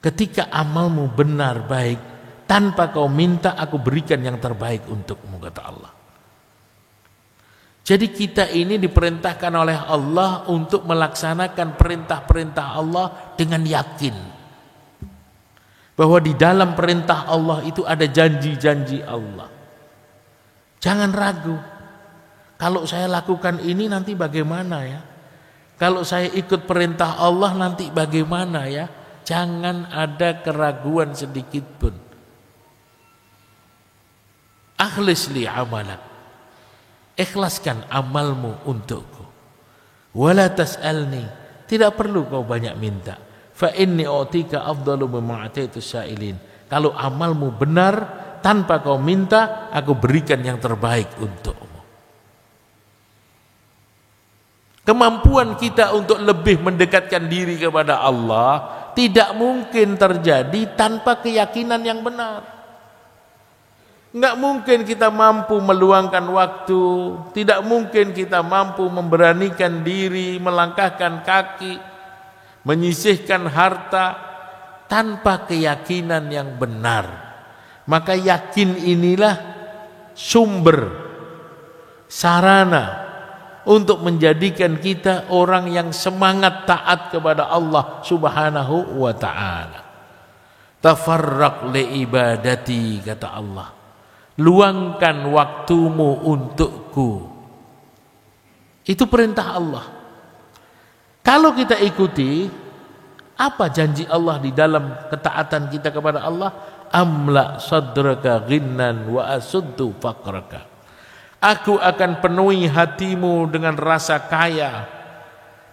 Ketika amalmu benar baik, tanpa kau minta, aku berikan yang terbaik untukmu, kata Allah. Jadi kita ini diperintahkan oleh Allah untuk melaksanakan perintah-perintah Allah dengan yakin bahwa di dalam perintah Allah itu ada janji-janji Allah. Jangan ragu. Kalau saya lakukan ini nanti bagaimana ya? Kalau saya ikut perintah Allah nanti bagaimana ya? Jangan ada keraguan sedikit pun. Akhlis li amalak, ikhlaskan amalmu untukku. Wala tas'alni, tidak perlu kau banyak minta. Fa inni u'tika afdalu mimma ataitu sa'ilin. Kalau amalmu benar tanpa kau minta, aku berikan yang terbaik untukmu. Kemampuan kita untuk lebih mendekatkan diri kepada Allah tidak mungkin terjadi tanpa keyakinan yang benar. Enggak mungkin kita mampu meluangkan waktu, tidak mungkin kita mampu memberanikan diri, melangkahkan kaki, menyisihkan harta tanpa keyakinan yang benar. Maka yakin inilah sumber, sarana untuk menjadikan kita orang yang semangat taat kepada Allah Subhanahu wa ta'ala. Tafarraq li ibadati, kata Allah, luangkan waktumu untukku. Itu perintah Allah. Kalau kita ikuti, apa janji Allah di dalam ketaatan kita kepada Allah? Amla sadraka ghinnan wa asuddu faqraka. Aku akan penuhi hatimu dengan rasa kaya,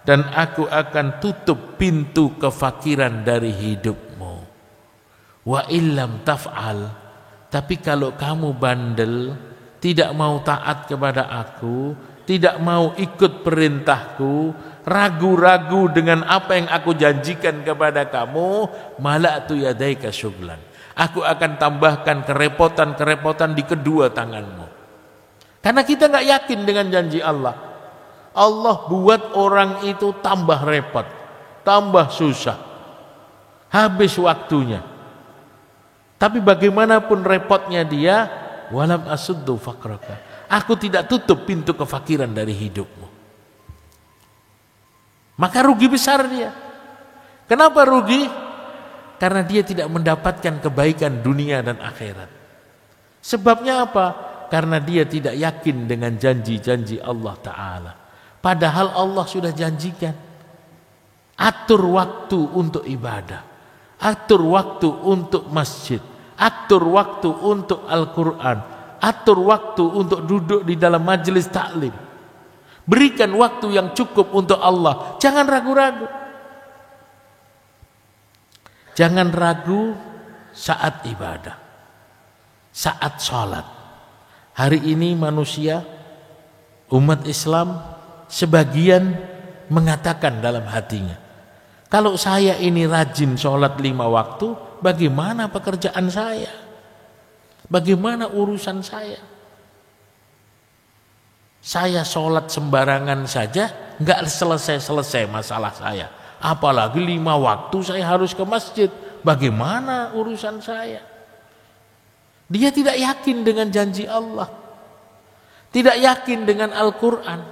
dan aku akan tutup pintu kefakiran dari hidupmu. Wa illam taf'al, tapi kalau kamu bandel, tidak mau taat kepada aku, tidak mau ikut perintahku, ragu-ragu dengan apa yang aku janjikan kepada kamu, mala'tu yadaika syughlan. Aku akan tambahkan kerepotan-kerepotan di kedua tanganmu. Karena kita nggak yakin dengan janji Allah. Allah buat orang itu tambah repot, tambah susah, habis waktunya. Tapi bagaimanapun repotnya dia, walam asuddu faqraka. Aku tidak tutup pintu kefakiran dari hidupmu. Maka rugi besar dia. Kenapa rugi? Karena dia tidak mendapatkan kebaikan dunia dan akhirat. Sebabnya apa? Karena dia tidak yakin dengan janji-janji Allah Ta'ala. Padahal Allah sudah janjikan. Atur waktu untuk ibadah. Atur waktu untuk masjid. Atur waktu untuk Al-Quran. Atur waktu untuk duduk di dalam majelis taklim. Berikan waktu yang cukup untuk Allah. Jangan ragu-ragu. Jangan ragu saat ibadah, saat sholat. Hari ini manusia, umat Islam, sebagian mengatakan dalam hatinya, kalau saya ini rajin sholat 5 waktu, bagaimana pekerjaan saya? Bagaimana urusan saya? Saya sholat sembarangan saja, nggak selesai-selesai masalah saya. Apalagi 5 waktu saya harus ke masjid. Bagaimana urusan saya? Dia tidak yakin dengan janji Allah. Tidak yakin dengan Al-Quran.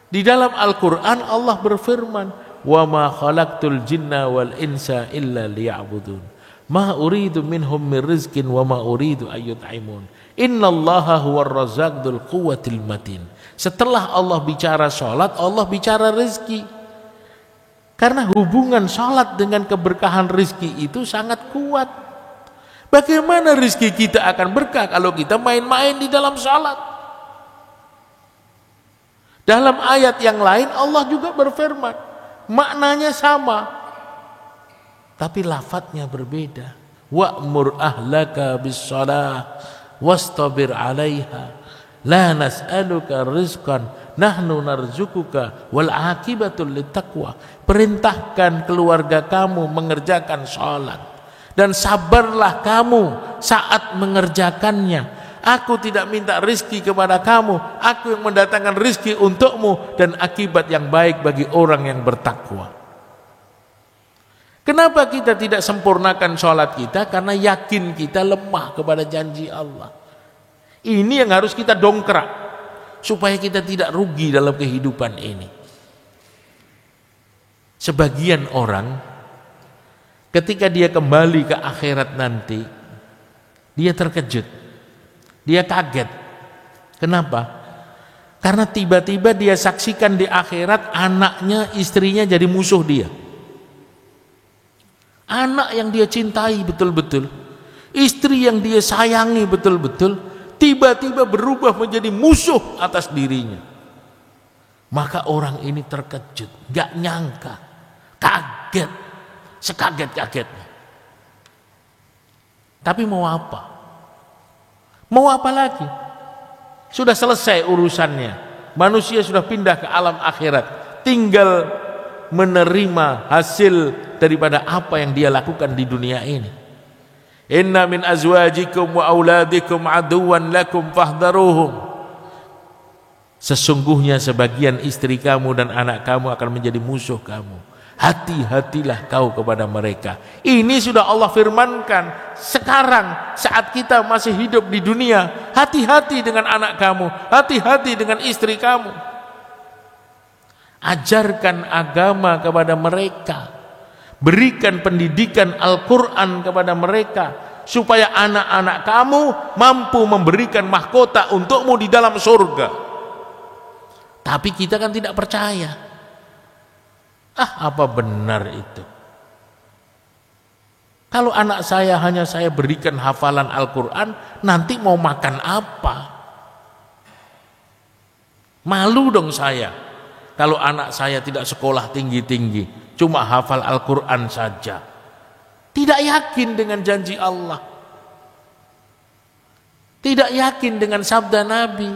Di dalam Al-Quran Allah berfirman, "Wa ma khalaqtul jinna wal insa illa liya'budun. Ma uridu minhum min rizqin wa ma uridu ayyut'imun. Innallaha huwar razzaq dzul quwwatil matin." Setelah Allah bicara salat, Allah bicara rezeki. Karena hubungan salat dengan keberkahan rizki itu sangat kuat. Bagaimana rizki kita akan berkah kalau kita main-main di dalam salat? Dalam ayat yang lain Allah juga berfirman, maknanya sama, tapi lafadznya berbeda. Wa'mur ahlaka bis-shalah wastabir 'alaiha la nas'aluka rizqan nahnu narzukuka wal akibatul littaqwa. Perintahkan keluarga kamu mengerjakan sholat dan sabarlah kamu saat mengerjakannya. Aku tidak minta rizki kepada kamu, aku yang mendatangkan rizki untukmu dan akibat yang baik bagi orang yang bertakwa. Kenapa kita tidak sempurnakan sholat kita? Karena yakin kita lemah kepada janji Allah. Ini yang harus kita dongkrak supaya kita tidak rugi dalam kehidupan ini. Sebagian orang ketika dia kembali ke akhirat nanti, dia terkejut, dia kaget. Kenapa? Karena tiba-tiba dia saksikan di akhirat anaknya, istrinya jadi musuh dia. Anak yang dia cintai betul-betul, istri yang dia sayangi betul-betul, tiba-tiba berubah menjadi musuh atas dirinya. Maka orang ini terkejut, gak nyangka, kaget, sekaget-kagetnya. Tapi mau apa? Mau apa lagi? Sudah selesai urusannya. Manusia sudah pindah ke alam akhirat, tinggal menerima hasil daripada apa yang dia lakukan di dunia ini. Inna min azwajikum wa auladikum aduwan lakum fahdharuhum. Sesungguhnya sebagian istri kamu dan anak kamu akan menjadi musuh kamu. Hati-hatilah kau kepada mereka. Ini sudah Allah firmankan sekarang saat kita masih hidup di dunia. Hati-hati dengan anak kamu, hati-hati dengan istri kamu. Ajarkan agama kepada mereka. Berikan pendidikan Al-Quran kepada mereka supaya anak-anak kamu mampu memberikan mahkota untukmu di dalam surga. Tapi kita kan tidak percaya. Apa benar itu? Kalau anak saya hanya saya berikan hafalan Al-Quran, nanti mau makan apa? Malu dong saya kalau anak saya tidak sekolah tinggi-tinggi, cuma hafal Al-Quran saja. Tidak yakin dengan janji Allah. Tidak yakin dengan sabda Nabi.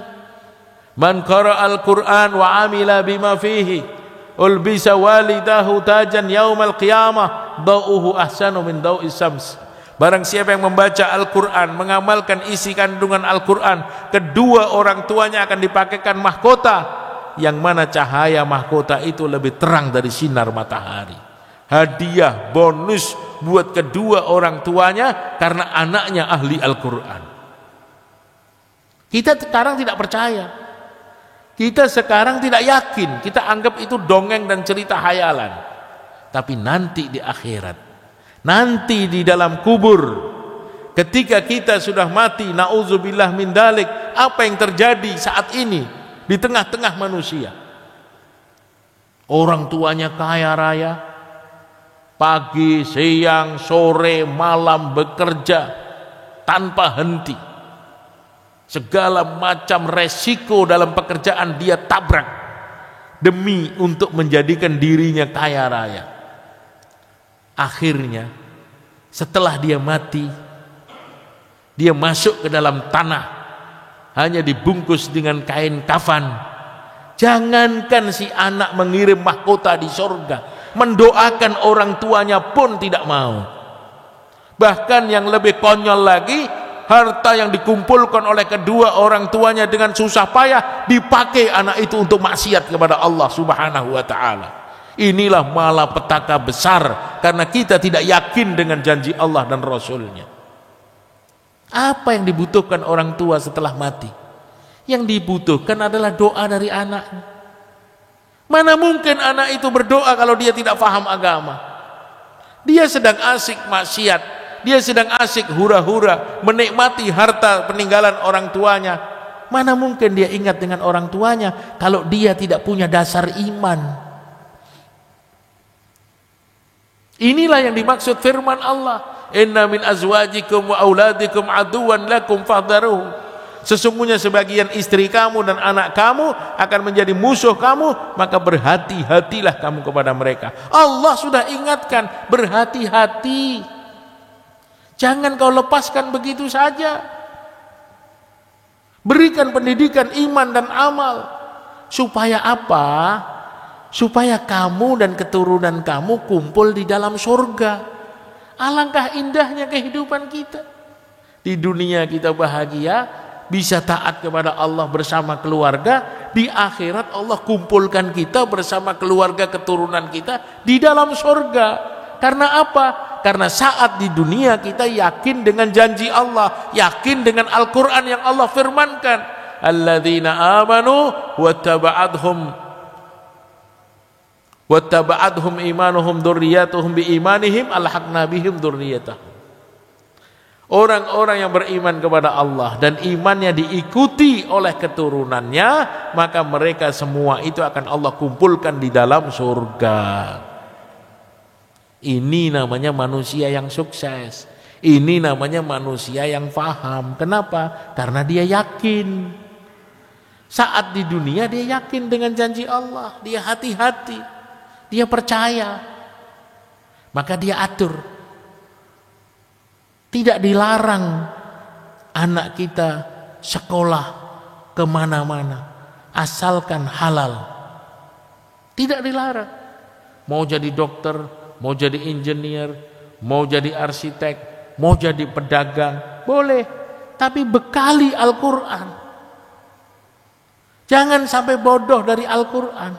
Man qara'al Qur'an wa 'amila bima fihi ulbisa walidahu tajan yaumal qiyamah dauhu ahsanu min dau'is syams. Barang siapa yang membaca Al-Quran, mengamalkan isi kandungan Al-Quran, kedua orang tuanya akan dipakaikan mahkota, yang mana cahaya mahkota itu lebih terang dari sinar matahari. Hadiah bonus buat kedua orang tuanya karena anaknya ahli Al-Quran. Kita sekarang tidak percaya, kita sekarang tidak yakin, kita anggap itu dongeng dan cerita hayalan. Tapi nanti di akhirat, nanti di dalam kubur, ketika kita sudah mati, na'udzubillah min dalik, apa yang terjadi saat ini di tengah-tengah manusia? Orang tuanya kaya raya, pagi, siang, sore, malam bekerja tanpa henti. Segala macam resiko dalam pekerjaan dia tabrak demi untuk menjadikan dirinya kaya raya. Akhirnya setelah dia mati, dia masuk ke dalam tanah, hanya dibungkus dengan kain kafan. Jangankan si anak mengirim mahkota di surga, mendoakan orang tuanya pun tidak mau. Bahkan yang lebih konyol lagi, harta yang dikumpulkan oleh kedua orang tuanya dengan susah payah dipakai anak itu untuk maksiat kepada Allah Subhanahu wa ta'ala. Inilah malapetaka besar, karena kita tidak yakin dengan janji Allah dan Rasulnya. Apa yang dibutuhkan orang tua setelah mati? Yang dibutuhkan adalah doa dari anaknya. Mana mungkin anak itu berdoa kalau dia tidak paham agama? Dia sedang asik maksiat, dia sedang asik hura-hura, menikmati harta peninggalan orang tuanya. Mana mungkin dia ingat dengan orang tuanya kalau dia tidak punya dasar iman? Inilah yang dimaksud firman Allah, inna min azwajikum wa auladikum aduwan lakum fahdharuhum. Sesungguhnya sebagian istri kamu dan anak kamu akan menjadi musuh kamu, maka berhati-hatilah kamu kepada mereka. Allah sudah ingatkan, berhati-hati. Jangan kau lepaskan begitu saja. Berikan pendidikan iman dan amal. Supaya apa? Supaya kamu dan keturunan kamu kumpul di dalam surga. Alangkah indahnya kehidupan kita. Di dunia kita bahagia, bisa taat kepada Allah bersama keluarga. Di akhirat Allah kumpulkan kita bersama keluarga keturunan kita di dalam surga. Karena apa? Karena saat di dunia kita yakin dengan janji Allah, yakin dengan Al-Quran yang Allah firmankan, alladzina amanu wattaba'adhum imanuhum dzurriyyatuhum biimanihim alhaqna bihim dzurriyyatahum. Orang-orang yang beriman kepada Allah dan imannya diikuti oleh keturunannya, maka mereka semua itu akan Allah kumpulkan di dalam surga. Ini namanya manusia yang sukses. Ini namanya manusia yang paham. Kenapa? Karena dia yakin. Saat di dunia dia yakin dengan janji Allah, dia hati-hati, dia percaya, maka dia atur. Tidak dilarang anak kita sekolah kemana-mana, asalkan halal. Tidak dilarang. Mau jadi dokter, mau jadi engineer, mau jadi arsitek, mau jadi pedagang, boleh. Tapi bekali Al-Quran. Jangan sampai bodoh dari Al-Quran.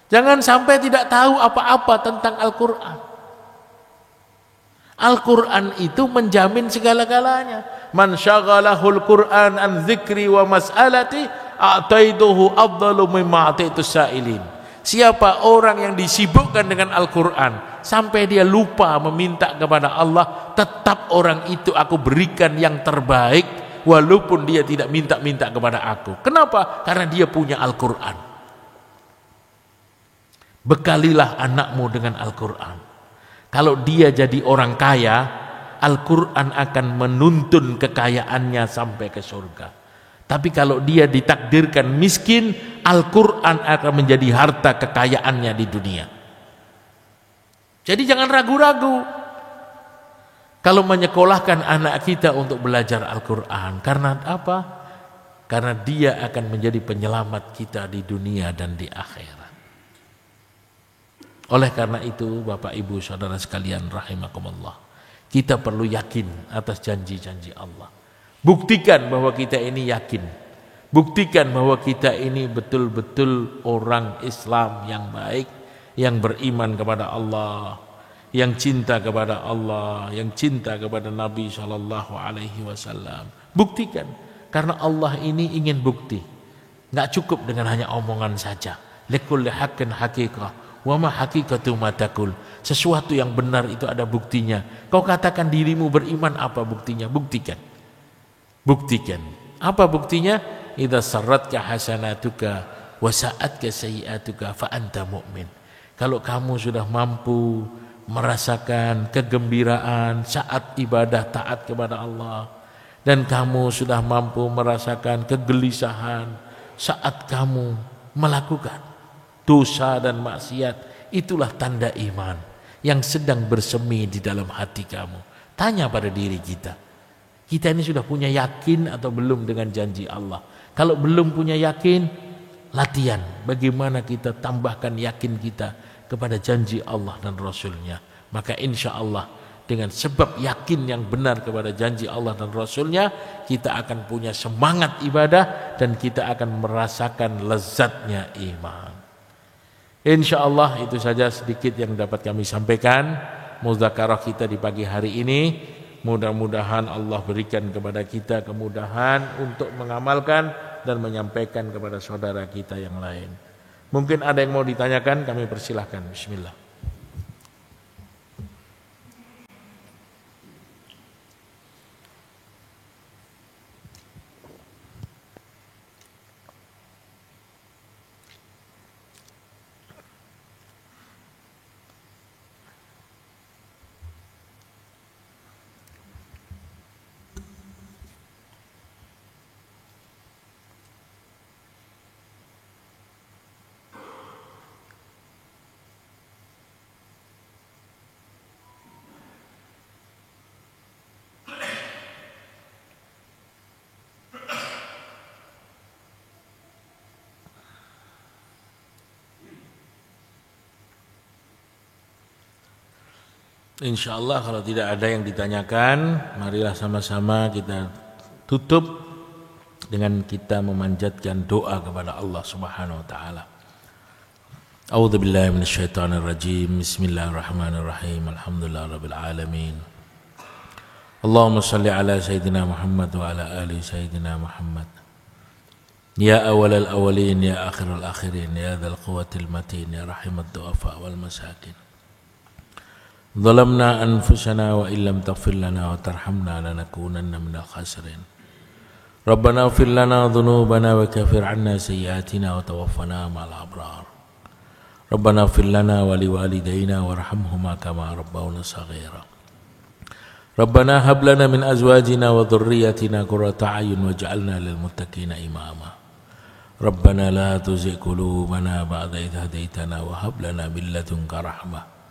Jangan sampai tidak tahu apa-apa tentang Al-Quran. Al-Quran itu menjamin segala-galanya. Man syaghalahul Quran an dzikri wa mas'alati a'taiduhu afdalu mimma a'taitus sa'ilin. Siapa orang yang disibukkan dengan Al-Quran sampai dia lupa meminta kepada Allah, tetap orang itu aku berikan yang terbaik walaupun dia tidak minta-minta kepada aku. Kenapa? Karena dia punya Al-Quran. Bekalilah anakmu dengan Al-Quran. Kalau dia jadi orang kaya, Al-Quran akan menuntun kekayaannya sampai ke surga. Tapi kalau dia ditakdirkan miskin, Al-Quran akan menjadi harta kekayaannya di dunia. Jadi jangan ragu-ragu kalau menyekolahkan anak kita untuk belajar Al-Quran. Karena apa? karena dia akan menjadi penyelamat kita di dunia dan di akhirat. Oleh karena itu Bapak Ibu Saudara sekalian rahimakumullah, kita perlu yakin atas janji-janji Allah. Buktikan bahwa kita ini yakin. Buktikan bahwa kita ini betul-betul orang Islam yang baik, yang beriman kepada Allah, yang cinta kepada Allah, yang cinta kepada Nabi SAW. Buktikan, karena Allah ini ingin bukti. Nggak cukup dengan hanya omongan saja. Likulli haqqin haqiqah, wa ma haqiqatu ma taqul. Sesuatu yang benar itu ada buktinya. Kau katakan dirimu beriman, apa buktinya? Buktikan. Buktikan. Apa buktinya? Idza sarratka hasanatuka wa sa'atka sayyi'atuka fa anta mu'min. Kalau kamu sudah mampu merasakan kegembiraan saat ibadah taat kepada Allah, dan kamu sudah mampu merasakan kegelisahan saat kamu melakukan dosa dan maksiat, itulah tanda iman yang sedang bersemi di dalam hati kamu. Tanya pada diri kita, kita ini sudah punya yakin atau belum dengan janji Allah? Kalau belum punya yakin, latihan bagaimana kita tambahkan yakin kita kepada janji Allah dan Rasulnya. Maka insya Allah dengan sebab yakin yang benar kepada janji Allah dan Rasulnya, kita akan punya semangat ibadah dan kita akan merasakan lezatnya iman. Insya Allah itu saja sedikit yang dapat kami sampaikan. Mudzakarah kita di pagi hari ini, mudah-mudahan Allah berikan kepada kita kemudahan untuk mengamalkan dan menyampaikan kepada saudara kita yang lain. Mungkin ada yang mau ditanyakan, kami persilahkan. Bismillah. Insyaallah kalau tidak ada yang ditanyakan, marilah sama-sama kita tutup dengan kita memanjatkan doa kepada Allah Subhanahu wa taala. A'udzubillahi minasyaitonir rajim. Bismillahirrahmanirrahim. Alhamdulillahirabbil alamin. Allahumma shalli ala sayyidina Muhammad wa ala ali sayyidina Muhammad. Ya awwalal awwalin, ya akhirul akhirin, ya dzal quwwatil matin, ya rahimat du'afa wal masakin. ظلمنا أنفسنا وإن لم تغفر لنا وترحمنا لنكونن من الخاسرين. ربنا اغفر لنا ذنوبنا وكفر عنا سيئاتنا وتوفنا مع الأبرار. ربنا اغفر لنا ولوالدينا وارحمهما كما ربونا صغيرا. ربنا هب لنا من أزواجنا وذريتنا قرة أعين واجعلنا للمتقين إماما. ربنا لا تزغ قلوبنا بعد إذ هديتنا وهب لنا من لدنك رحمة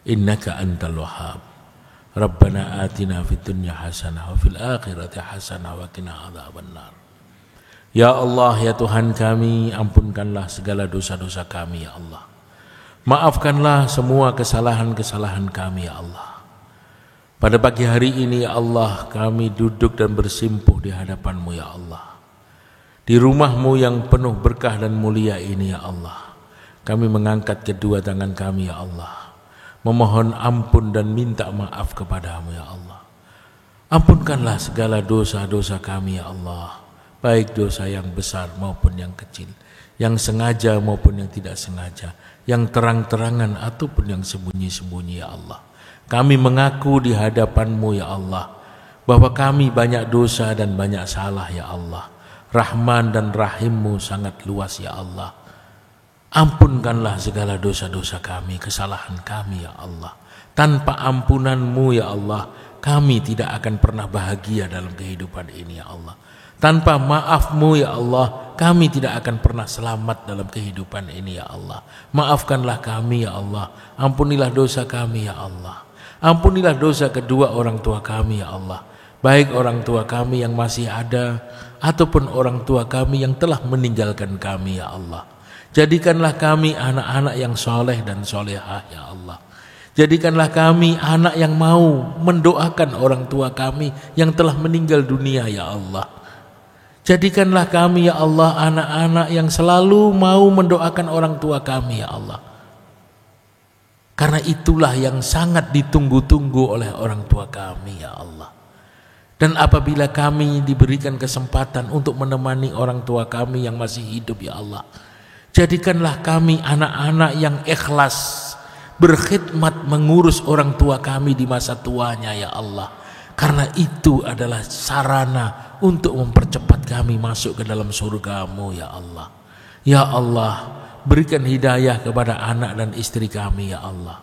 innaka antal wahhab. Rabbana atina fid dunya hasanah wa fil akhirati hasanah wa qina adzabannar. Ya Allah, ya Tuhan kami, ampunkanlah segala dosa-dosa kami ya Allah. Maafkanlah semua kesalahan-kesalahan kami ya Allah. Pada pagi hari ini ya Allah, kami duduk dan bersimpuh di hadapan-Mu ya Allah. Di rumah-Mu yang penuh berkah dan mulia ini ya Allah, kami mengangkat kedua tangan kami ya Allah, memohon ampun dan minta maaf kepada-Mu ya Allah. Ampunkanlah segala dosa-dosa kami ya Allah, baik dosa yang besar maupun yang kecil, yang sengaja maupun yang tidak sengaja, yang terang-terangan ataupun yang sembunyi-sembunyi ya Allah. Kami mengaku di hadapan-Mu ya Allah, bahwa kami banyak dosa dan banyak salah ya Allah. Rahman dan Rahim-Mu sangat luas ya Allah. Ampunkanlah segala dosa-dosa kami, kesalahan kami ya Allah. Tanpa ampunan-Mu ya Allah, kami tidak akan pernah bahagia dalam kehidupan ini ya Allah. Tanpa maaf-Mu ya Allah, kami tidak akan pernah selamat dalam kehidupan ini ya Allah. Maafkanlah kami ya Allah, ampunilah dosa kami ya Allah. Ampunilah dosa kedua orang tua kami ya Allah. baik orang tua kami yang masih ada ataupun orang tua kami yang telah meninggalkan kami ya Allah. Jadikanlah kami anak-anak yang soleh dan solehah ya Allah. Jadikanlah kami anak yang mau mendoakan orang tua kami yang telah meninggal dunia ya Allah. Jadikanlah kami ya Allah anak-anak yang selalu mau mendoakan orang tua kami ya Allah. Karena itulah yang sangat ditunggu-tunggu oleh orang tua kami ya Allah. Dan apabila kami diberikan kesempatan untuk menemani orang tua kami yang masih hidup ya Allah, jadikanlah kami anak-anak yang ikhlas berkhidmat mengurus orang tua kami di masa tuanya ya Allah. Karena itu adalah sarana untuk mempercepat kami masuk ke dalam surga-Mu ya Allah. Ya Allah, berikan hidayah kepada anak dan istri kami ya Allah.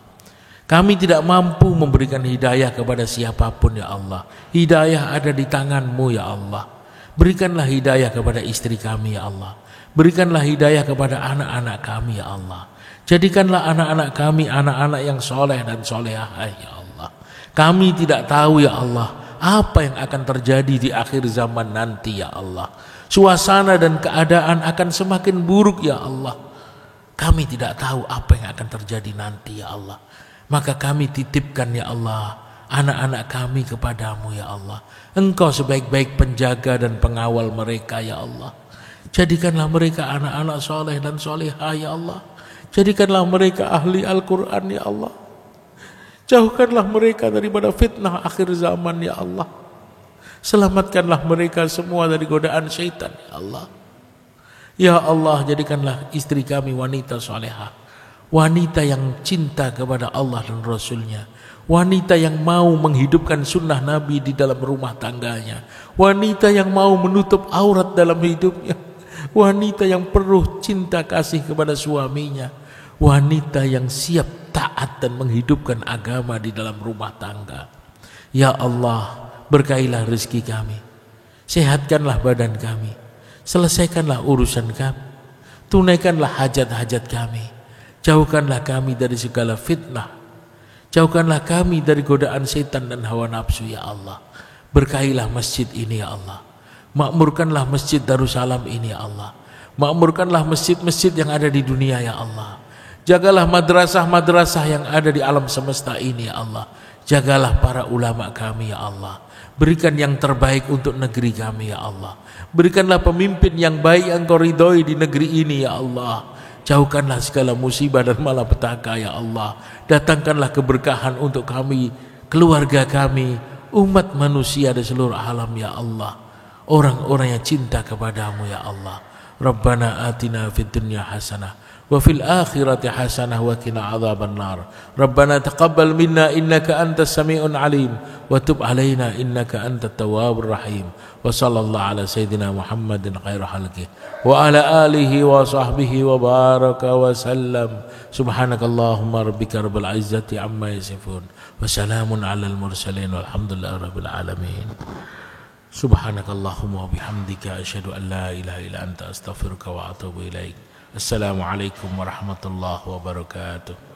Kami tidak mampu memberikan hidayah kepada siapapun ya Allah. Hidayah ada di tangan-Mu ya Allah. Berikanlah hidayah kepada istri kami ya Allah. Berikanlah hidayah kepada anak-anak kami ya Allah. Jadikanlah anak-anak kami anak-anak yang soleh dan solehah ya Allah. Kami tidak tahu ya Allah apa yang akan terjadi di akhir zaman nanti ya Allah. Suasana dan keadaan akan semakin buruk ya Allah. Kami tidak tahu apa yang akan terjadi nanti ya Allah. Maka kami titipkan ya Allah anak-anak kami kepadamu ya Allah. Engkau sebaik-baik penjaga dan pengawal mereka ya Allah. Jadikanlah mereka anak-anak soleh dan solehah ya Allah. Jadikanlah mereka ahli Al-Quran ya Allah. Jauhkanlah mereka daripada fitnah akhir zaman ya Allah. Selamatkanlah mereka semua dari godaan syaitan ya Allah. Ya Allah, jadikanlah istri kami wanita solehah, wanita yang cinta kepada Allah dan Rasulnya, wanita yang mau menghidupkan sunnah Nabi di dalam rumah tangganya, wanita yang mau menutup aurat dalam hidupnya, wanita yang penuh cinta kasih kepada suaminya, wanita yang siap taat dan menghidupkan agama di dalam rumah tangga. Ya Allah, berkailah rezeki kami, sehatkanlah badan kami, selesaikanlah urusan kami, tunaikanlah hajat-hajat kami, jauhkanlah kami dari segala fitnah, jauhkanlah kami dari godaan setan dan hawa nafsu ya Allah. Berkailah masjid ini ya Allah, makmurkanlah masjid Darussalam ini ya Allah, makmurkanlah masjid-masjid yang ada di dunia ya Allah. Jagalah madrasah-madrasah yang ada di alam semesta ini ya Allah. Jagalah para ulama kami ya Allah. Berikan yang terbaik untuk negeri kami ya Allah. Berikanlah pemimpin yang baik yang Kau ridhoi di negeri ini ya Allah. Jauhkanlah segala musibah dan malapetaka ya Allah. Datangkanlah keberkahan untuk kami, keluarga kami, umat manusia di seluruh alam ya Allah. Orang-orang yang cinta kepadamu ya Allah. Rabbana atina fid dunya hasanah wa fil akhirati hasanah wa qina adzaban nar. Rabbana taqabbal minna innaka antas samiul alim wa tub alaina innaka antat tawwabur rahim. Wa sallallahu ala sayyidina Muhammadin khairu khalqi wa ala alihi wa sahbihi wa baraka wa sallam. Subhanakallahumma rabbika rabbil izzati amma yasifun wa salamun alal mursalin walhamdulillahi rabbil alamin. Subhanakallahumma wa bihamdika asyhadu an la ilaha illa anta astaghfiruka wa atubu ilaik. Assalamualaikum warahmatullahi wabarakatuh.